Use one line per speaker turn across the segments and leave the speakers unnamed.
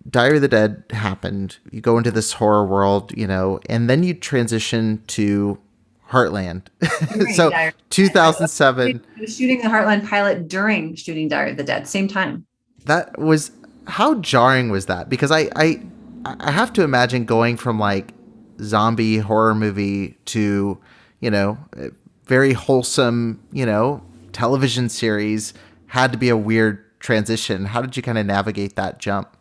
Diary of the Dead happened. You go into this horror world, and then you transition to Heartland.
During
So
Diary of the Dead. I
2007,
was shooting the Heartland pilot during shooting Diary of the Dead, same time.
that was, how jarring was that? Because I have to imagine going from like zombie horror movie to, a very wholesome, television series had to be a weird transition. How did you kind of navigate that jump?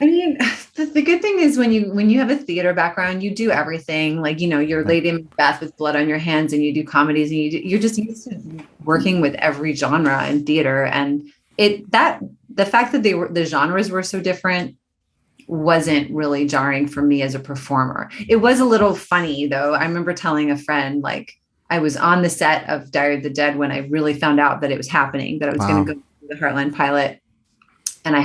I mean, the good thing is when you have a theater background, you do everything. Like, you're
Right.
Lady Macbeth with blood on your hands, and you do comedies, and you're just used to working with every genre in theater. And the fact that the genres were so different wasn't really jarring for me as a performer. It was a little funny though. I remember telling a friend, like, I was on the set of Diary of the Dead when I really found out that it was happening, that I was going
Wow.
to go to the Heartland pilot. And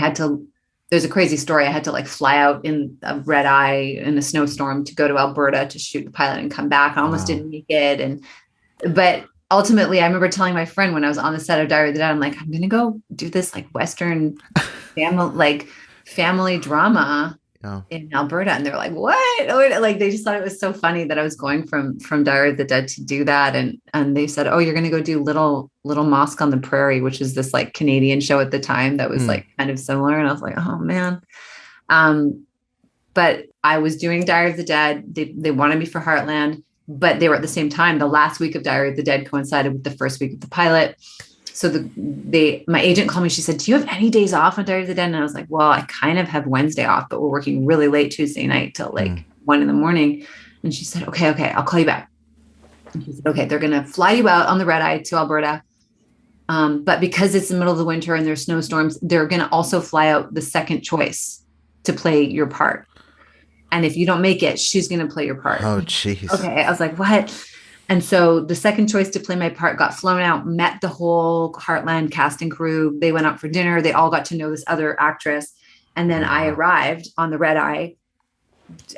there's a crazy story. I had to like fly out in a red eye in a snowstorm to go to Alberta to shoot the pilot and come back. I almost
Wow.
didn't make it. But ultimately I remember telling my friend when I was on the set of Diary of the Dead, I'm like, I'm going to go do this like Western family drama
Yeah.
in Alberta. And they're like, what? Like, they just thought it was so funny that I was going from Diary of the Dead to do that. And they said, oh, you're going to go do Little Mosque on the Prairie, which is this like Canadian show at the time that was
Hmm.
like kind of similar. And I was like, oh man. Um, but I was doing Diary of the Dead. They wanted me for Heartland, but they were at the same time. The last week of Diary of the Dead coincided with the first week of the pilot. So my agent called me. She said, do you have any days off on Diary of the Dead? And I was like, well, I kind of have Wednesday off, but we're working really late Tuesday night till
Hmm.
like 1 a.m. And she said, okay, I'll call you back. And she said, okay, they're going to fly you out on the red eye to Alberta. But because it's the middle of the winter and there's snowstorms, they're going to also fly out the second choice to play your part. And if you don't make it, she's going to play your part.
Oh, jeez.
Okay. I was like, what? And so the second choice to play my part got flown out, met the whole Heartland cast and crew. They went out for dinner. They all got to know this other actress. And then
Oh,
I
wow.
arrived on the red eye,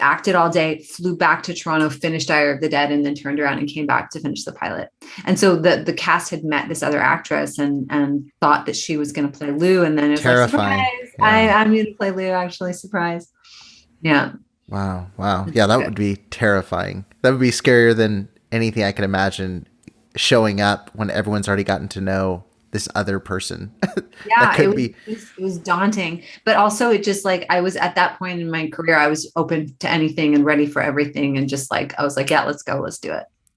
acted all day, flew back to Toronto, finished Diary of the Dead, and then turned around and came back to finish the pilot. And so the cast had met this other actress and thought that she was going to play Lou. And then it was like,
Terrifying.
surprise,
Yeah.
I'm going to play Lou, actually, surprise. Yeah.
Wow. Wow. Yeah, that would be terrifying. That would be scarier than anything I can imagine showing up when everyone's already gotten to know this other person. That
Yeah,
could be.
it was daunting, but also it just like I was at that point in my career, I was open to anything and ready for everything, and just like I was like, yeah, let's go, let's do it.